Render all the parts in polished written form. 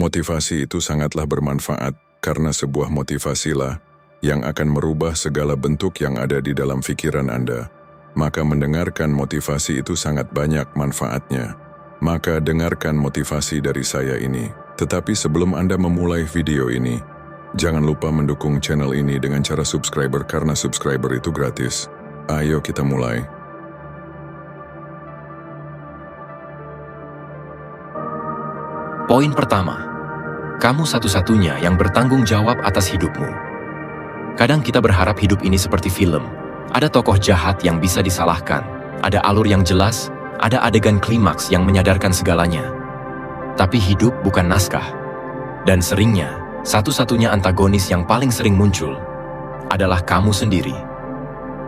Motivasi itu sangatlah bermanfaat karena sebuah motivasilah yang akan merubah segala bentuk yang ada di dalam pikiran Anda. Maka mendengarkan motivasi itu sangat banyak manfaatnya. Maka dengarkan motivasi dari saya ini. Tetapi sebelum Anda memulai video ini, jangan lupa mendukung channel ini dengan cara subscriber karena subscriber itu gratis. Ayo kita mulai. Poin pertama, kamu satu-satunya yang bertanggung jawab atas hidupmu. Kadang kita berharap hidup ini seperti film. Ada tokoh jahat yang bisa disalahkan, ada alur yang jelas, ada adegan klimaks yang menyadarkan segalanya. Tapi hidup bukan naskah. Dan seringnya, satu-satunya antagonis yang paling sering muncul adalah kamu sendiri.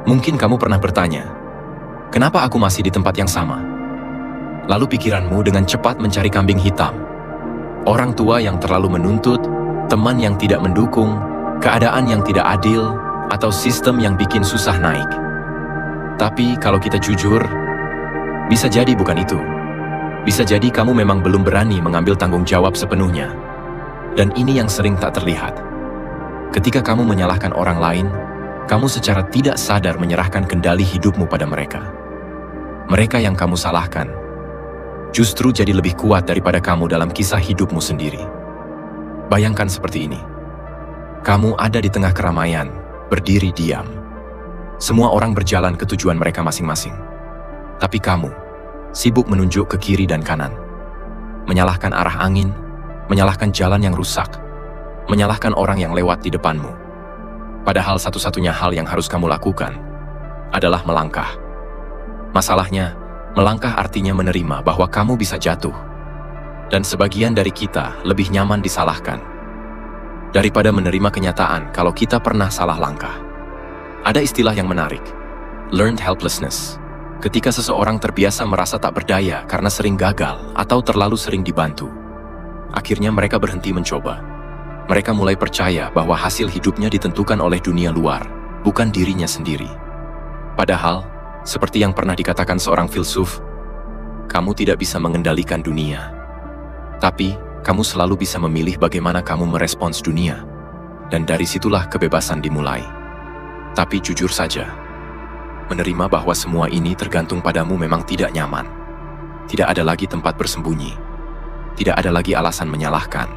Mungkin kamu pernah bertanya, kenapa aku masih di tempat yang sama? Lalu pikiranmu dengan cepat mencari kambing hitam. Orang tua yang terlalu menuntut, teman yang tidak mendukung, keadaan yang tidak adil, atau sistem yang bikin susah naik. Tapi kalau kita jujur, bisa jadi bukan itu. Bisa jadi kamu memang belum berani mengambil tanggung jawab sepenuhnya. Dan ini yang sering tak terlihat. Ketika kamu menyalahkan orang lain, kamu secara tidak sadar menyerahkan kendali hidupmu pada mereka. Mereka yang kamu salahkan justru jadi lebih kuat daripada kamu dalam kisah hidupmu sendiri. Bayangkan seperti ini. Kamu ada di tengah keramaian, berdiri diam. Semua orang berjalan ke tujuan mereka masing-masing. Tapi kamu sibuk menunjuk ke kiri dan kanan. Menyalahkan arah angin, menyalahkan jalan yang rusak, menyalahkan orang yang lewat di depanmu. Padahal satu-satunya hal yang harus kamu lakukan adalah melangkah. Masalahnya, melangkah artinya menerima bahwa kamu bisa jatuh. Dan sebagian dari kita lebih nyaman disalahkan daripada menerima kenyataan kalau kita pernah salah langkah. Ada istilah yang menarik, learned helplessness. Ketika seseorang terbiasa merasa tak berdaya karena sering gagal atau terlalu sering dibantu, akhirnya mereka berhenti mencoba. Mereka mulai percaya bahwa hasil hidupnya ditentukan oleh dunia luar, bukan dirinya sendiri. Padahal, seperti yang pernah dikatakan seorang filsuf, kamu tidak bisa mengendalikan dunia. Tapi, kamu selalu bisa memilih bagaimana kamu merespons dunia. Dan dari situlah kebebasan dimulai. Tapi jujur saja, menerima bahwa semua ini tergantung padamu memang tidak nyaman. Tidak ada lagi tempat bersembunyi. Tidak ada lagi alasan menyalahkan.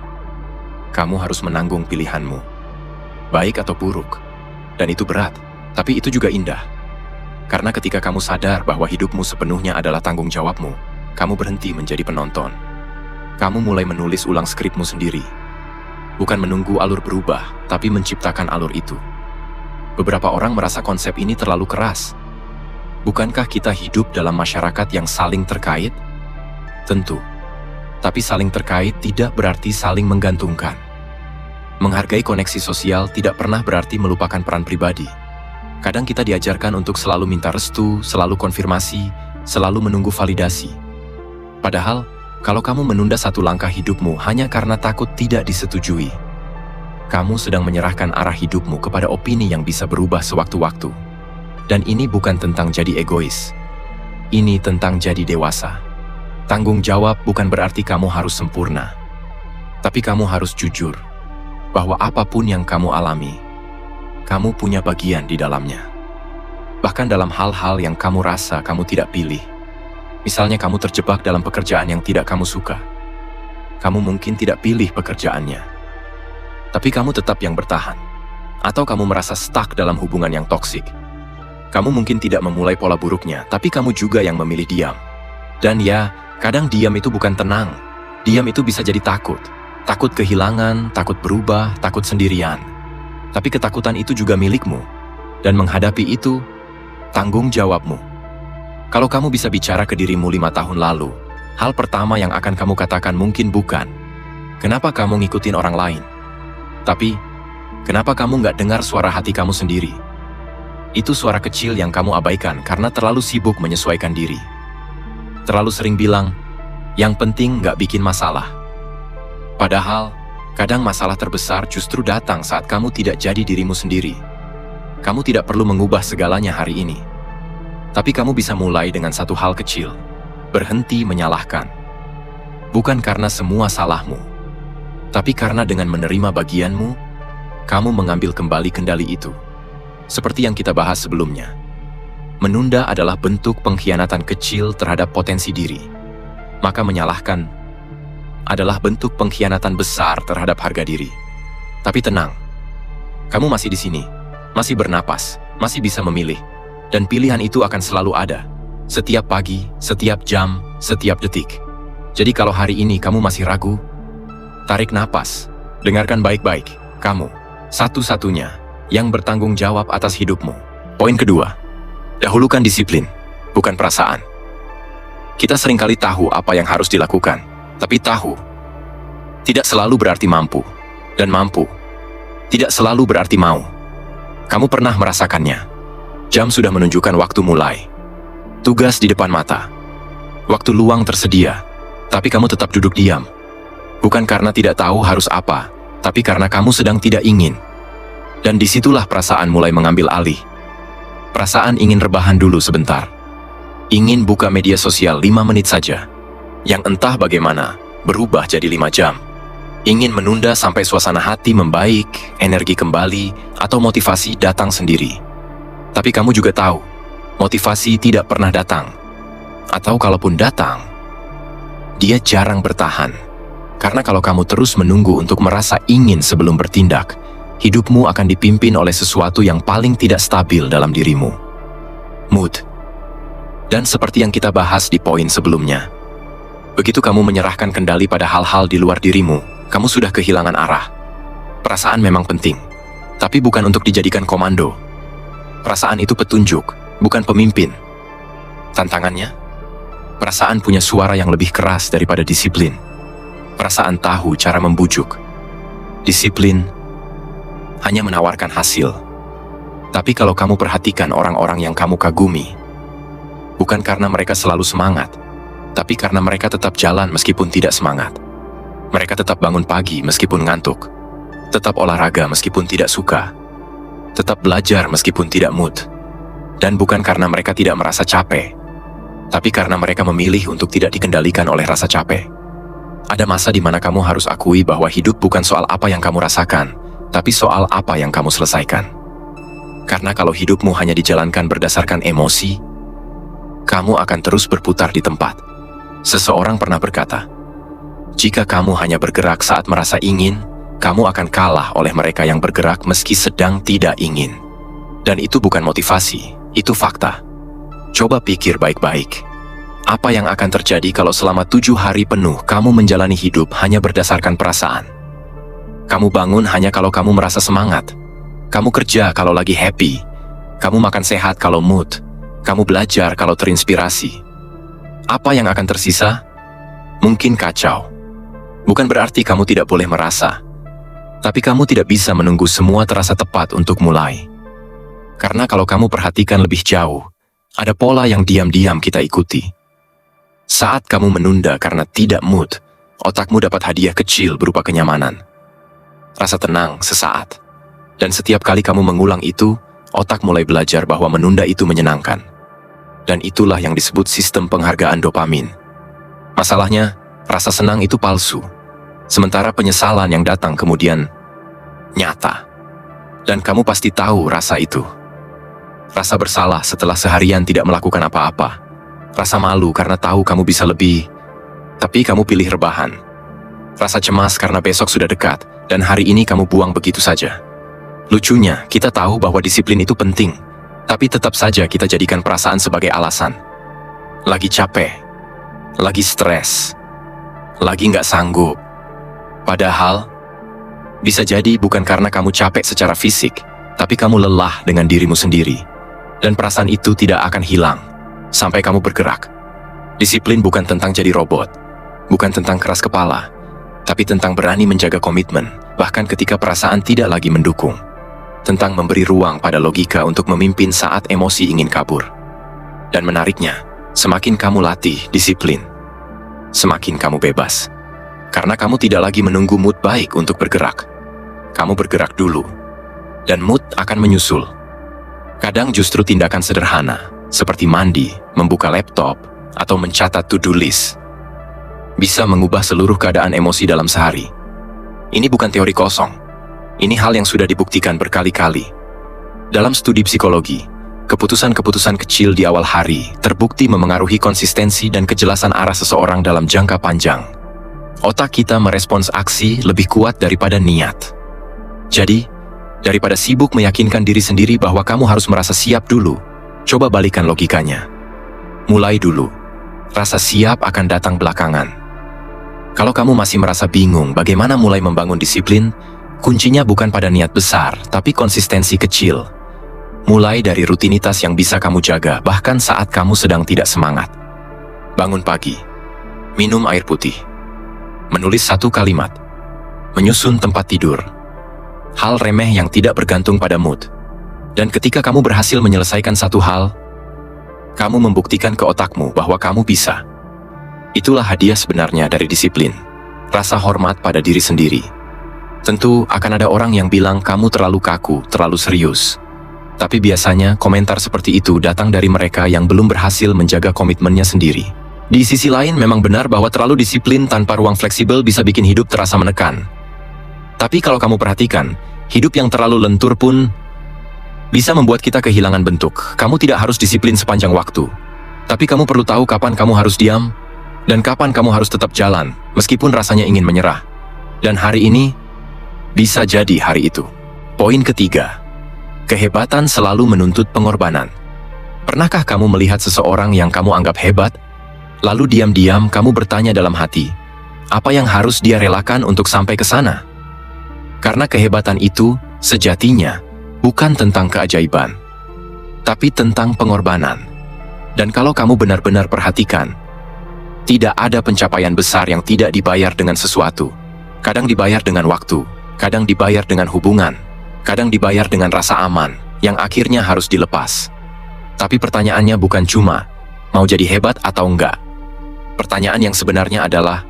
Kamu harus menanggung pilihanmu. Baik atau buruk. Dan itu berat, tapi itu juga indah. Karena ketika kamu sadar bahwa hidupmu sepenuhnya adalah tanggung jawabmu, kamu berhenti menjadi penonton. Kamu mulai menulis ulang skripmu sendiri. Bukan menunggu alur berubah, tapi menciptakan alur itu. Beberapa orang merasa konsep ini terlalu keras. Bukankah kita hidup dalam masyarakat yang saling terkait? Tentu. Tapi saling terkait tidak berarti saling menggantungkan. Menghargai koneksi sosial tidak pernah berarti melupakan peran pribadi. Kadang kita diajarkan untuk selalu minta restu, selalu konfirmasi, selalu menunggu validasi. Padahal, kalau kamu menunda satu langkah hidupmu hanya karena takut tidak disetujui, kamu sedang menyerahkan arah hidupmu kepada opini yang bisa berubah sewaktu-waktu. Dan ini bukan tentang jadi egois. Ini tentang jadi dewasa. Tanggung jawab bukan berarti kamu harus sempurna. Tapi kamu harus jujur bahwa apapun yang kamu alami, kamu punya bagian di dalamnya. Bahkan dalam hal-hal yang kamu rasa kamu tidak pilih. Misalnya kamu terjebak dalam pekerjaan yang tidak kamu suka. Kamu mungkin tidak pilih pekerjaannya. Tapi kamu tetap yang bertahan. Atau kamu merasa stuck dalam hubungan yang toksik. Kamu mungkin tidak memulai pola buruknya, tapi kamu juga yang memilih diam. Dan ya, kadang diam itu bukan tenang. Diam itu bisa jadi takut. Takut kehilangan, takut berubah, takut sendirian. Tapi ketakutan itu juga milikmu. Dan menghadapi itu, tanggung jawabmu. Kalau kamu bisa bicara ke dirimu 5 tahun lalu, hal pertama yang akan kamu katakan mungkin bukan, kenapa kamu ngikutin orang lain? Tapi, kenapa kamu nggak dengar suara hati kamu sendiri? Itu suara kecil yang kamu abaikan karena terlalu sibuk menyesuaikan diri. Terlalu sering bilang, yang penting nggak bikin masalah. Padahal, kadang masalah terbesar justru datang saat kamu tidak jadi dirimu sendiri. Kamu tidak perlu mengubah segalanya hari ini. Tapi kamu bisa mulai dengan satu hal kecil. Berhenti menyalahkan. Bukan karena semua salahmu, Tapi karena dengan menerima bagianmu, kamu mengambil kembali kendali itu. Seperti yang kita bahas sebelumnya, menunda adalah bentuk pengkhianatan kecil terhadap potensi diri. Maka menyalahkan adalah bentuk pengkhianatan besar terhadap harga diri. Tapi tenang, kamu masih di sini, masih bernapas, masih bisa memilih. Dan pilihan itu akan selalu ada. Setiap pagi, setiap jam, setiap detik. Jadi kalau hari ini kamu masih ragu, tarik napas, dengarkan baik-baik. Kamu, satu-satunya, yang bertanggung jawab atas hidupmu. Poin kedua, dahulukan disiplin, bukan perasaan. Kita seringkali tahu apa yang harus dilakukan, tapi tahu tidak selalu berarti mampu. Dan mampu tidak selalu berarti mau. Kamu pernah merasakannya. Jam sudah menunjukkan waktu mulai. Tugas di depan mata. Waktu luang tersedia, tapi kamu tetap duduk diam. Bukan karena tidak tahu harus apa, tapi karena kamu sedang tidak ingin. Dan disitulah perasaan mulai mengambil alih. Perasaan ingin rebahan dulu sebentar. Ingin buka media sosial 5 menit saja. Yang entah bagaimana, berubah jadi 5 jam. Ingin menunda sampai suasana hati membaik, energi kembali, atau motivasi datang sendiri. Tapi kamu juga tahu, motivasi tidak pernah datang. Atau kalaupun datang, dia jarang bertahan. Karena kalau kamu terus menunggu untuk merasa ingin sebelum bertindak, hidupmu akan dipimpin oleh sesuatu yang paling tidak stabil dalam dirimu. Mood. Dan seperti yang kita bahas di poin sebelumnya, begitu kamu menyerahkan kendali pada hal-hal di luar dirimu, kamu sudah kehilangan arah. Perasaan memang penting, tapi bukan untuk dijadikan komando. Perasaan itu petunjuk, bukan pemimpin. Tantangannya, perasaan punya suara yang lebih keras daripada disiplin. Perasaan tahu cara membujuk. Disiplin hanya menawarkan hasil. Tapi kalau kamu perhatikan orang-orang yang kamu kagumi, bukan karena mereka selalu semangat, tapi karena mereka tetap jalan meskipun tidak semangat. Mereka tetap bangun pagi meskipun ngantuk, tetap olahraga meskipun tidak suka, tetap belajar meskipun tidak mood. Dan bukan karena mereka tidak merasa capek, tapi karena mereka memilih untuk tidak dikendalikan oleh rasa capek. Ada masa di mana kamu harus akui bahwa hidup bukan soal apa yang kamu rasakan, tapi soal apa yang kamu selesaikan. Karena kalau hidupmu hanya dijalankan berdasarkan emosi, kamu akan terus berputar di tempat. Seseorang pernah berkata, jika kamu hanya bergerak saat merasa ingin, kamu akan kalah oleh mereka yang bergerak meski sedang tidak ingin. Dan itu bukan motivasi, itu fakta. Coba pikir baik-baik. Apa yang akan terjadi kalau selama 7 hari penuh kamu menjalani hidup hanya berdasarkan perasaan? Kamu bangun hanya kalau kamu merasa semangat. Kamu kerja kalau lagi happy. Kamu makan sehat kalau mood. Kamu belajar kalau terinspirasi. Apa yang akan tersisa? Mungkin kacau. Bukan berarti kamu tidak boleh merasa. Tapi kamu tidak bisa menunggu semua terasa tepat untuk mulai. Karena kalau kamu perhatikan lebih jauh, ada pola yang diam-diam kita ikuti. Saat kamu menunda karena tidak mood, otakmu dapat hadiah kecil berupa kenyamanan. Rasa tenang sesaat. Dan setiap kali kamu mengulang itu, otak mulai belajar bahwa menunda itu menyenangkan. Dan itulah yang disebut sistem penghargaan dopamin. Masalahnya, rasa senang itu palsu. Sementara penyesalan yang datang kemudian nyata. Dan kamu pasti tahu rasa itu. Rasa bersalah setelah seharian tidak melakukan apa-apa. Rasa malu karena tahu kamu bisa lebih, tapi kamu pilih rebahan. Rasa cemas karena besok sudah dekat, dan hari ini kamu buang begitu saja. Lucunya, kita tahu bahwa disiplin itu penting, tapi tetap saja kita jadikan perasaan sebagai alasan. Lagi capek, lagi stres, lagi nggak sanggup. Padahal, bisa jadi bukan karena kamu capek secara fisik, tapi kamu lelah dengan dirimu sendiri. Dan perasaan itu tidak akan hilang sampai kamu bergerak. Disiplin bukan tentang jadi robot, bukan tentang keras kepala, tapi tentang berani menjaga komitmen, bahkan ketika perasaan tidak lagi mendukung. Tentang memberi ruang pada logika untuk memimpin saat emosi ingin kabur. Dan menariknya, semakin kamu latih disiplin, semakin kamu bebas. Karena kamu tidak lagi menunggu mood baik untuk bergerak. Kamu bergerak dulu, dan mood akan menyusul. Kadang justru tindakan sederhana, seperti mandi, membuka laptop, atau mencatat to-do list, bisa mengubah seluruh keadaan emosi dalam sehari. Ini bukan teori kosong. Ini hal yang sudah dibuktikan berkali-kali. Dalam studi psikologi, keputusan-keputusan kecil di awal hari terbukti memengaruhi konsistensi dan kejelasan arah seseorang dalam jangka panjang. Otak kita merespons aksi lebih kuat daripada niat. Jadi, daripada sibuk meyakinkan diri sendiri bahwa kamu harus merasa siap dulu, coba balikan logikanya. Mulai dulu. Rasa siap akan datang belakangan. Kalau kamu masih merasa bingung bagaimana mulai membangun disiplin, kuncinya bukan pada niat besar, tapi konsistensi kecil. Mulai dari rutinitas yang bisa kamu jaga, bahkan saat kamu sedang tidak semangat. Bangun pagi, minum air putih, menulis 1 kalimat, menyusun tempat tidur. Hal remeh yang tidak bergantung pada mood. Dan ketika kamu berhasil menyelesaikan satu hal, kamu membuktikan ke otakmu bahwa kamu bisa. Itulah hadiah sebenarnya dari disiplin. Rasa hormat pada diri sendiri. Tentu akan ada orang yang bilang kamu terlalu kaku, terlalu serius. Tapi biasanya komentar seperti itu datang dari mereka yang belum berhasil menjaga komitmennya sendiri. Di sisi lain memang benar bahwa terlalu disiplin tanpa ruang fleksibel bisa bikin hidup terasa menekan. Tapi kalau kamu perhatikan, hidup yang terlalu lentur pun bisa membuat kita kehilangan bentuk. Kamu tidak harus disiplin sepanjang waktu. Tapi kamu perlu tahu kapan kamu harus diam dan kapan kamu harus tetap jalan, meskipun rasanya ingin menyerah. Dan hari ini bisa jadi hari itu. Poin ketiga. Kehebatan selalu menuntut pengorbanan. Pernahkah kamu melihat seseorang yang kamu anggap hebat, lalu diam-diam kamu bertanya dalam hati, apa yang harus dia relakan untuk sampai ke sana? Karena kehebatan itu sejatinya bukan tentang keajaiban, tapi tentang pengorbanan. Dan kalau kamu benar-benar perhatikan, tidak ada pencapaian besar yang tidak dibayar dengan sesuatu. Kadang dibayar dengan waktu, kadang dibayar dengan hubungan, kadang dibayar dengan rasa aman, yang akhirnya harus dilepas. Tapi pertanyaannya bukan cuma, mau jadi hebat atau enggak. Pertanyaan yang sebenarnya adalah,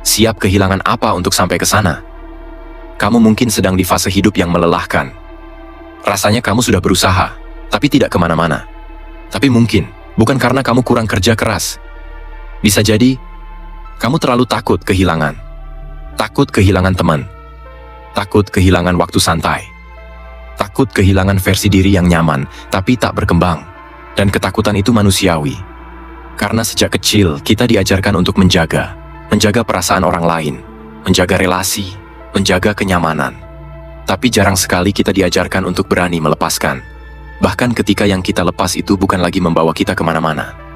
siap kehilangan apa untuk sampai ke sana? Kamu mungkin sedang di fase hidup yang melelahkan. Rasanya kamu sudah berusaha, tapi tidak kemana-mana. Tapi mungkin, bukan karena kamu kurang kerja keras. Bisa jadi, kamu terlalu takut kehilangan. Takut kehilangan teman. Takut kehilangan waktu santai. Takut kehilangan versi diri yang nyaman, tapi tak berkembang. Dan ketakutan itu manusiawi. Karena sejak kecil, kita diajarkan untuk menjaga perasaan orang lain, menjaga relasi, menjaga kenyamanan. Tapi jarang sekali kita diajarkan untuk berani melepaskan. Bahkan ketika yang kita lepas itu bukan lagi membawa kita kemana-mana.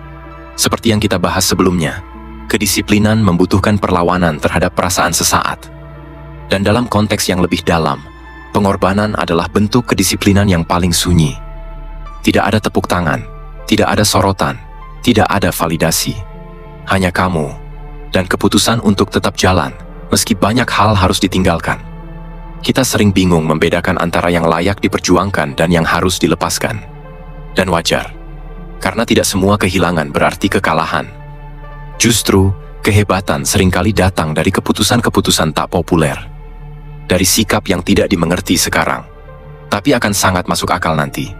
Seperti yang kita bahas sebelumnya, kedisiplinan membutuhkan perlawanan terhadap perasaan sesaat. Dan dalam konteks yang lebih dalam, pengorbanan adalah bentuk kedisiplinan yang paling sunyi. Tidak ada tepuk tangan, tidak ada sorotan, tidak ada validasi. Hanya kamu dan keputusan untuk tetap jalan, meski banyak hal harus ditinggalkan. Kita sering bingung membedakan antara yang layak diperjuangkan dan yang harus dilepaskan. Dan wajar, karena tidak semua kehilangan berarti kekalahan. Justru, kehebatan seringkali datang dari keputusan-keputusan tak populer. Dari sikap yang tidak dimengerti sekarang, tapi akan sangat masuk akal nanti.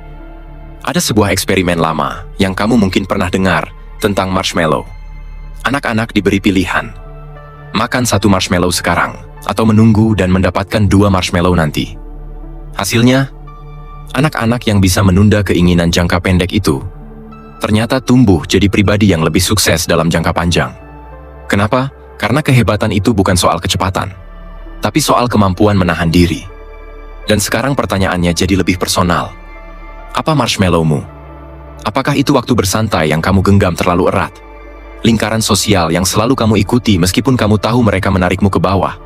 Ada sebuah eksperimen lama yang kamu mungkin pernah dengar tentang marshmallow. Anak-anak diberi pilihan, makan 1 marshmallow sekarang, atau menunggu dan mendapatkan 2 marshmallow nanti. Hasilnya, anak-anak yang bisa menunda keinginan jangka pendek itu ternyata tumbuh jadi pribadi yang lebih sukses dalam jangka panjang. Kenapa? Karena kehebatan itu bukan soal kecepatan, tapi soal kemampuan menahan diri. Dan sekarang pertanyaannya jadi lebih personal. Apa marshmallowmu? Apakah itu waktu bersantai yang kamu genggam terlalu erat? Lingkaran sosial yang selalu kamu ikuti meskipun kamu tahu mereka menarikmu ke bawah?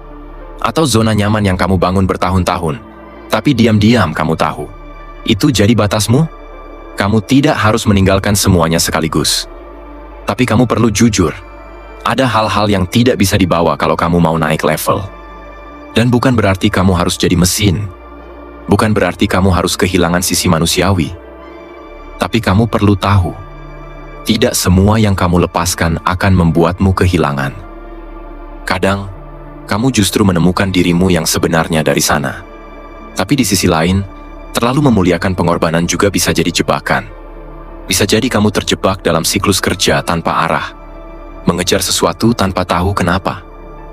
Atau zona nyaman yang kamu bangun bertahun-tahun, tapi diam-diam kamu tahu? Itu jadi batasmu? Kamu tidak harus meninggalkan semuanya sekaligus. Tapi kamu perlu jujur. Ada hal-hal yang tidak bisa dibawa kalau kamu mau naik level. Dan bukan berarti kamu harus jadi mesin. Bukan berarti kamu harus kehilangan sisi manusiawi. Tapi kamu perlu tahu, tidak semua yang kamu lepaskan akan membuatmu kehilangan. Kadang, kamu justru menemukan dirimu yang sebenarnya dari sana. Tapi di sisi lain, terlalu memuliakan pengorbanan juga bisa jadi jebakan. Bisa jadi kamu terjebak dalam siklus kerja tanpa arah, mengejar sesuatu tanpa tahu kenapa,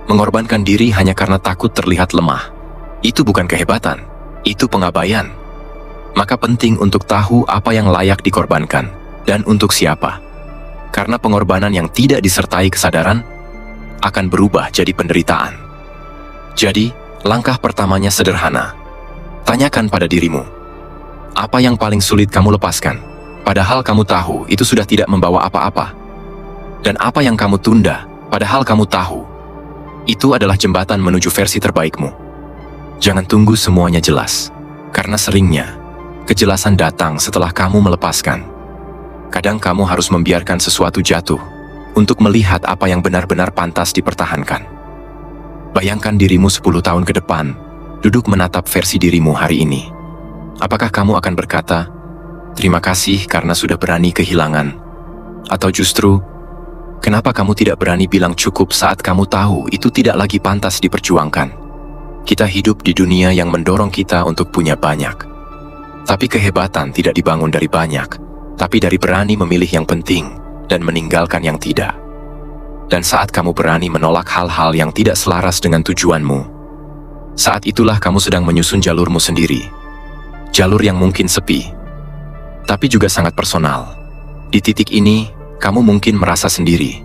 Mengorbankan diri hanya karena takut terlihat lemah. Itu bukan kehebatan, itu pengabaian. Maka penting untuk tahu apa yang layak dikorbankan dan untuk siapa. Karena pengorbanan yang tidak disertai kesadaran akan berubah jadi penderitaan. Jadi, langkah pertamanya sederhana. Tanyakan pada dirimu, apa yang paling sulit kamu lepaskan? Padahal kamu tahu itu sudah tidak membawa apa-apa. Dan apa yang kamu tunda, padahal kamu tahu itu adalah jembatan menuju versi terbaikmu. Jangan tunggu semuanya jelas, karena seringnya kejelasan datang setelah kamu melepaskan. Kadang kamu harus membiarkan sesuatu jatuh untuk melihat apa yang benar-benar pantas dipertahankan. Bayangkan dirimu 10 tahun ke depan, duduk menatap versi dirimu hari ini. Apakah kamu akan berkata, "Terima kasih karena sudah berani kehilangan"? Atau justru, kenapa kamu tidak berani bilang cukup saat kamu tahu itu tidak lagi pantas diperjuangkan? Kita hidup di dunia yang mendorong kita untuk punya banyak. Tapi kehebatan tidak dibangun dari banyak, tapi dari berani memilih yang penting dan meninggalkan yang tidak. Dan saat kamu berani menolak hal-hal yang tidak selaras dengan tujuanmu, saat itulah kamu sedang menyusun jalurmu sendiri. Jalur yang mungkin sepi, tapi juga sangat personal. Di titik ini, kamu mungkin merasa sendiri.